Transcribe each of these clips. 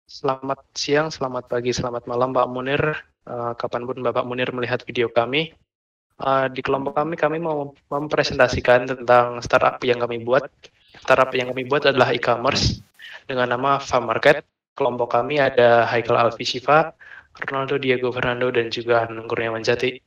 Selamat siang, selamat pagi, selamat malam Pak Munir. Kapanpun Bapak Munir melihat video kami. Di kelompok kami mau mempresentasikan tentang startup yang kami buat. Startup yang kami buat adalah e-commerce dengan nama FAMarket. Kelompok kami ada Haikal Alfi Shiva, Ronaldo Diego Fernando, dan juga Hanung Kurniawan Jati.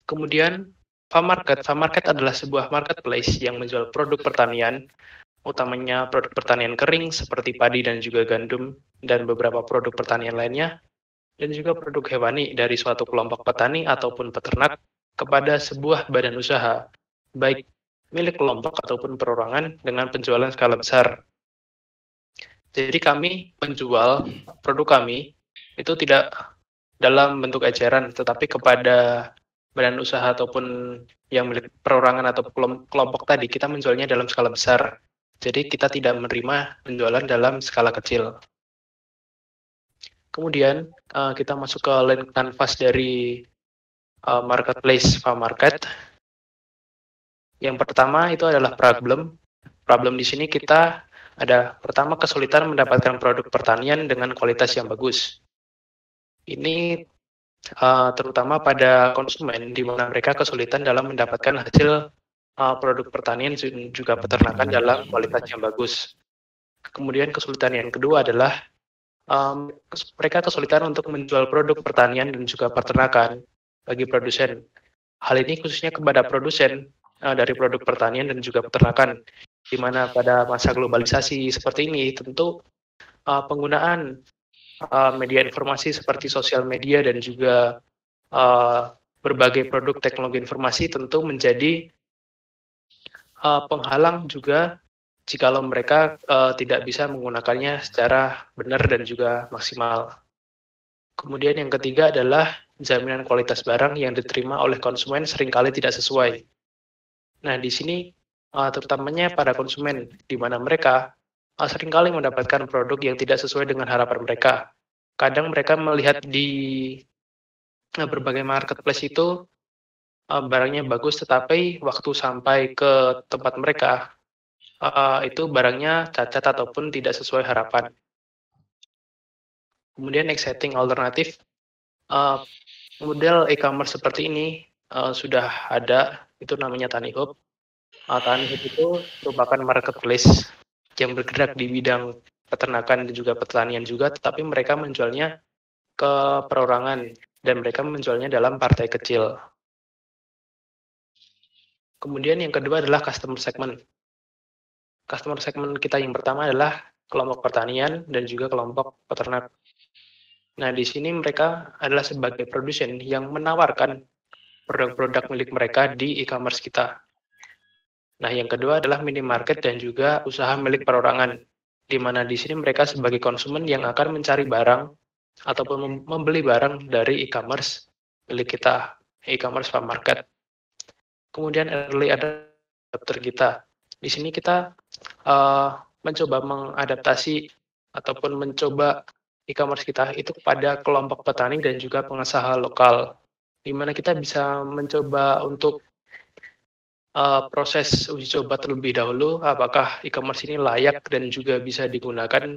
Kemudian FAMarket adalah sebuah marketplace yang menjual produk pertanian, utamanya produk pertanian kering seperti padi dan juga gandum, dan beberapa produk pertanian lainnya, dan juga produk hewani dari suatu kelompok petani ataupun peternak kepada sebuah badan usaha, baik milik kelompok ataupun perorangan dengan penjualan skala besar. Jadi kami menjual produk kami itu tidak dalam bentuk eceran, tetapi kepada badan usaha ataupun yang milik perorangan atau kelompok tadi, kita menjualnya dalam skala besar. Jadi kita tidak menerima penjualan dalam skala kecil. Kemudian kita masuk ke line canvas dari marketplace FAMarket. Yang pertama itu adalah problem. Problem di sini kita ada pertama kesulitan mendapatkan produk pertanian dengan kualitas yang bagus. Ini terutama pada konsumen, di mana mereka kesulitan dalam mendapatkan hasil produk pertanian juga peternakan dalam kualitas yang bagus. Kemudian kesulitan yang kedua adalah mereka kesulitan untuk menjual produk pertanian dan juga peternakan bagi produsen. Hal ini khususnya kepada produsen dari produk pertanian dan juga peternakan, di mana pada masa globalisasi seperti ini tentu penggunaan media informasi seperti sosial media dan juga berbagai produk teknologi informasi tentu menjadi penghalang juga jikalau mereka tidak bisa menggunakannya secara benar dan juga maksimal. Kemudian yang ketiga adalah jaminan kualitas barang yang diterima oleh konsumen seringkali tidak sesuai. Nah, di sini terutamanya pada konsumen, di mana mereka seringkali mendapatkan produk yang tidak sesuai dengan harapan mereka. Kadang mereka melihat di berbagai marketplace itu barangnya bagus, tetapi waktu sampai ke tempat mereka itu barangnya cacat ataupun tidak sesuai harapan. Kemudian exciting alternatif, model e-commerce seperti ini sudah ada, itu namanya TaniHub. TaniHub itu merupakan marketplace yang bergerak di bidang peternakan dan juga pertanian juga, tetapi mereka menjualnya ke perorangan dan mereka menjualnya dalam partai kecil. Kemudian yang kedua adalah customer segment. Customer segment kita yang pertama adalah kelompok pertanian dan juga kelompok peternak. Nah, di sini mereka adalah sebagai produsen yang menawarkan produk-produk milik mereka di e-commerce kita. Nah, yang kedua adalah minimarket dan juga usaha milik perorangan, di mana di sini mereka sebagai konsumen yang akan mencari barang ataupun membeli barang dari e-commerce milik kita, e-commerce FAMarket. Kemudian early adopter kita. Di sini kita mencoba mengadaptasi ataupun mencoba e-commerce kita itu kepada kelompok petani dan juga pengusaha lokal, di mana kita bisa mencoba untuk proses uji coba terlebih dahulu apakah e-commerce ini layak dan juga bisa digunakan,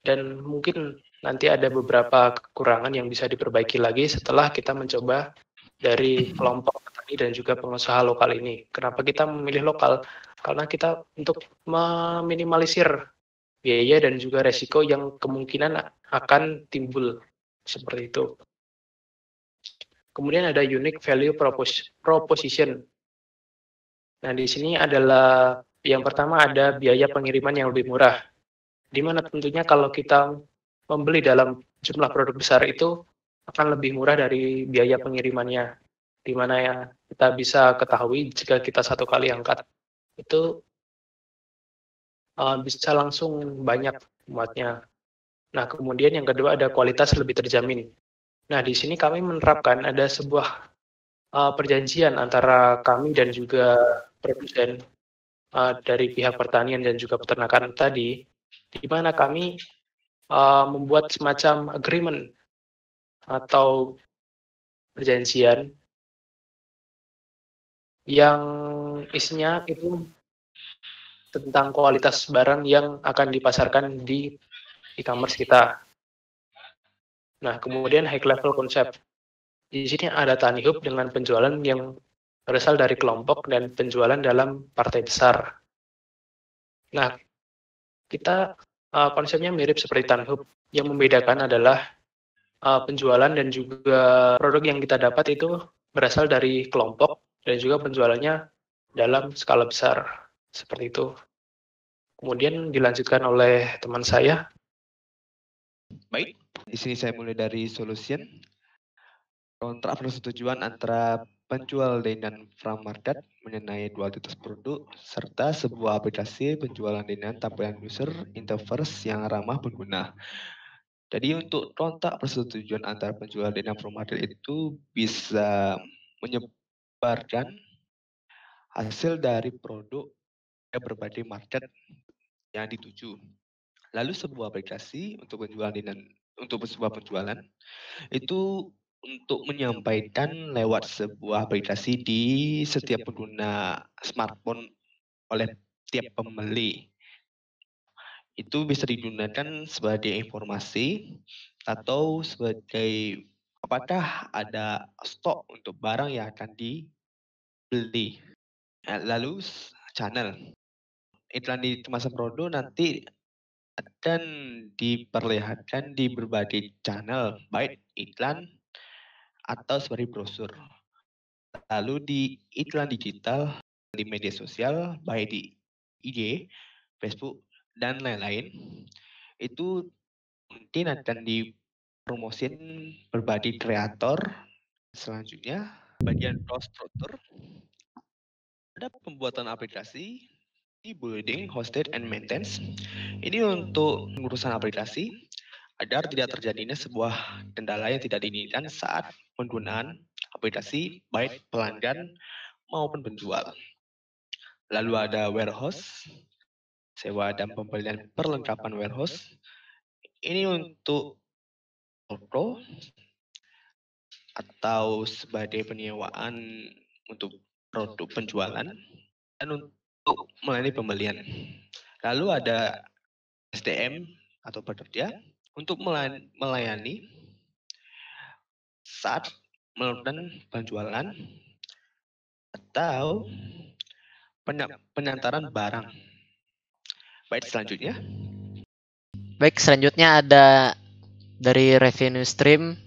dan mungkin nanti ada beberapa kekurangan yang bisa diperbaiki lagi setelah kita mencoba dari kelompok petani dan juga pengusaha lokal ini. Kenapa kita memilih lokal? Karena kita untuk meminimalisir biaya dan juga resiko yang kemungkinan akan timbul seperti itu. Kemudian ada unique value proposition. Nah, di sini adalah yang pertama ada biaya pengiriman yang lebih murah, di mana tentunya kalau kita membeli dalam jumlah produk besar itu akan lebih murah dari biaya pengirimannya, di mana ya kita bisa ketahui jika kita satu kali angkat itu bisa langsung banyak muatnya. Nah, kemudian yang kedua ada kualitas lebih terjamin. Nah, di sini kami menerapkan ada sebuah perjanjian antara kami dan juga produsen dari pihak pertanian dan juga peternakan tadi, di mana kami membuat semacam agreement atau perjanjian yang isinya itu tentang kualitas barang yang akan dipasarkan di e-commerce kita. Nah, kemudian high level concept. Di sini ada tani hub dengan penjualan yang berasal dari kelompok dan penjualan dalam partai besar. Nah, kita konsepnya mirip seperti tani hub. Yang membedakan adalah penjualan dan juga produk yang kita dapat itu berasal dari kelompok dan juga penjualannya dalam skala besar. Seperti itu. Kemudian dilanjutkan oleh teman saya. Baik, di sini saya mulai dari solution. Kontrak persetujuan antara penjual dan from market mengenai dua titik produk serta sebuah aplikasi penjualan dengan tampilan user interface yang ramah pengguna. Jadi untuk kontrak persetujuan antara penjual dan from market itu bisa menyebarkan hasil dari produk ke berbagai market yang dituju. Lalu sebuah aplikasi untuk sebuah penjualan itu untuk menyampaikan lewat sebuah aplikasi di setiap pengguna smartphone oleh tiap pembeli. Itu bisa digunakan sebagai informasi atau sebagai apakah ada stok untuk barang yang akan dibeli. Lalu channel. Iklan di kemasan produk nanti akan diperlihatkan di berbagai channel, baik iklan atau sebagai brosur. Lalu di iklan digital, di media sosial, baik di IG, Facebook, dan lain-lain, itu mungkin akan dipromosin berbagai kreator. Selanjutnya, bagian cross-router, ada pembuatan aplikasi, building, hosted, and maintenance. Ini untuk pengurusan aplikasi, agar tidak terjadinya sebuah kendala yang tidak diinginkan saat penggunaan aplikasi baik pelanggan maupun penjual. Lalu ada warehouse, sewa dan pembelian perlengkapan warehouse. Ini untuk toko atau sebagai penyewaan untuk produk penjualan dan untuk melayani pembelian. Lalu ada SDM atau pekerja untuk melayani saat melakukan penjualan atau penyantaran barang. Baik, selanjutnya. Baik, selanjutnya ada dari revenue stream,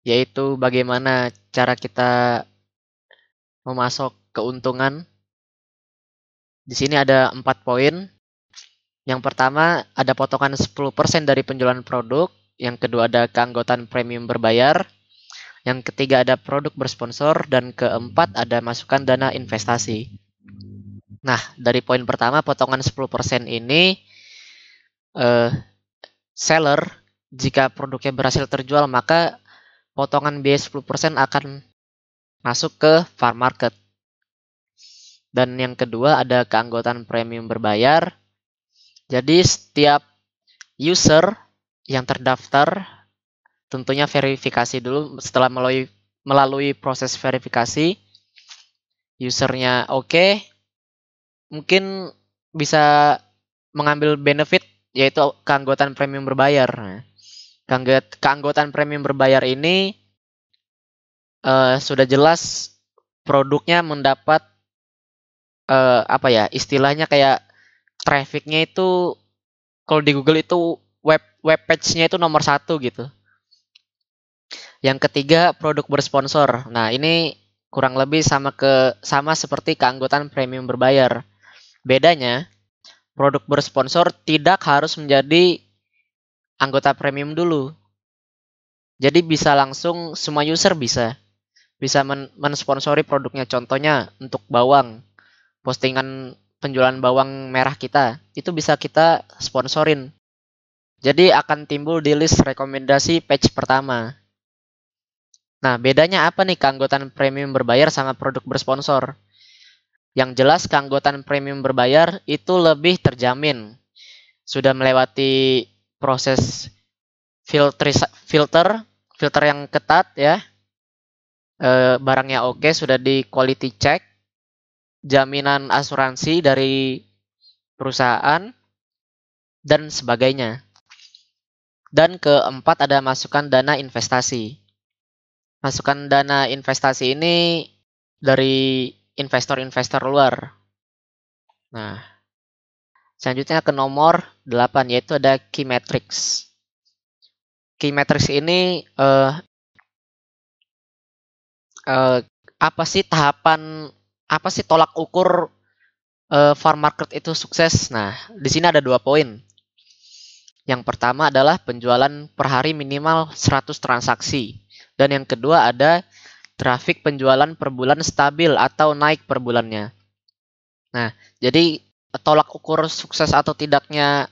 yaitu bagaimana cara kita memasok keuntungan. Di sini ada 4 poin. Yang pertama ada potongan 10% dari penjualan produk. Yang kedua ada keanggotaan premium berbayar. Yang ketiga ada produk bersponsor. Dan keempat ada masukan dana investasi. Nah, dari poin pertama potongan 10% ini seller jika produknya berhasil terjual maka potongan biaya 10% akan masuk ke farm market. Dan yang kedua ada keanggotaan premium berbayar. Jadi setiap user yang terdaftar tentunya verifikasi dulu. Setelah melalui proses verifikasi, usernya oke, mungkin bisa mengambil benefit yaitu keanggotaan premium berbayar. Keanggotaan premium berbayar ini sudah jelas produknya mendapat istilahnya kayak trafficnya itu kalau di Google itu web page-nya itu nomor 1 gitu. Yang ketiga produk bersponsor. Nah ini kurang lebih sama seperti keanggotaan premium berbayar. Bedanya produk bersponsor tidak harus menjadi anggota premium dulu. Jadi bisa langsung semua user bisa mensponsori produknya. Contohnya untuk bawang, postingan penjualan bawang merah kita, itu bisa kita sponsorin. Jadi akan timbul di list rekomendasi page pertama. Nah, bedanya apa nih keanggotaan premium berbayar sama produk bersponsor? Yang jelas keanggotaan premium berbayar itu lebih terjamin. Sudah melewati proses filter yang ketat ya. Barangnya oke, sudah di quality check. Jaminan asuransi dari perusahaan dan sebagainya. Dan keempat ada masukan dana investasi. Masukan dana investasi ini dari investor-investor luar. Nah, selanjutnya ke nomor 8, yaitu ada key metrics. Key metrics ini apa sih tolak ukur farm market itu sukses? Nah, di sini ada 2 poin. Yang pertama adalah penjualan per hari minimal 100 transaksi. Dan yang kedua ada trafik penjualan per bulan stabil atau naik per bulannya. Nah, jadi tolak ukur sukses atau tidaknya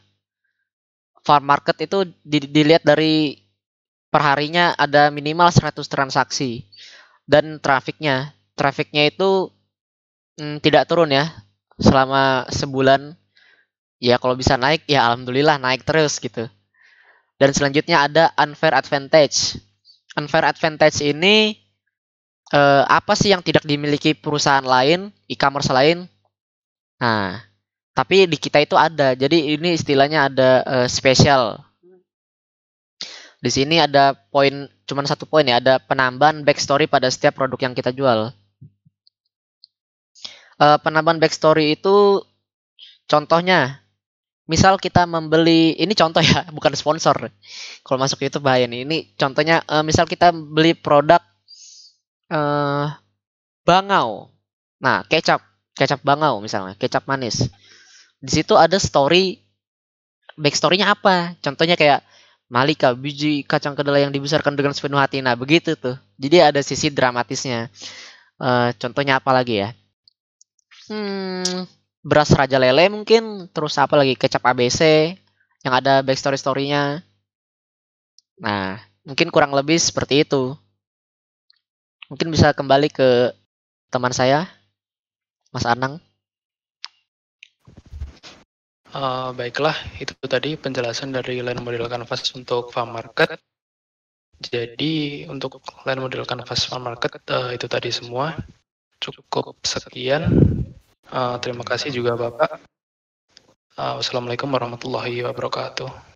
farm market itu dilihat dari perharinya ada minimal 100 transaksi. Dan trafiknya itu tidak turun ya selama sebulan. Ya kalau bisa naik ya alhamdulillah naik terus gitu. Dan selanjutnya ada unfair advantage. Unfair advantage ini apa sih yang tidak dimiliki perusahaan lain, e-commerce lain? Nah, tapi di kita itu ada. Jadi ini istilahnya ada spesial. Di sini ada poin, cuman 1 poin ya, ada penambahan backstory pada setiap produk yang kita jual. Penambahan backstory itu contohnya, misal kita membeli, ini contoh ya, bukan sponsor. Kalau masuk YouTube bahaya nih. Ini contohnya, misal kita beli produk bangau. Nah, kecap bangau misalnya, kecap manis. Di situ ada story, backstory-nya apa? Contohnya kayak Malika, biji kacang kedelai yang dibesarkan dengan sepenuh hati. Nah, begitu tuh. Jadi ada sisi dramatisnya. Contohnya apa lagi ya? Beras Raja Lele mungkin, terus apa lagi, kecap ABC yang ada backstory-storynya. Nah, mungkin kurang lebih seperti itu. Mungkin bisa kembali ke teman saya, Mas Anang. Baiklah, itu tadi penjelasan dari line model canvas untuk farm market. Jadi untuk line model canvas farm market itu tadi semua. Cukup sekian. Terima kasih juga Bapak. Wassalamualaikum warahmatullahi wabarakatuh.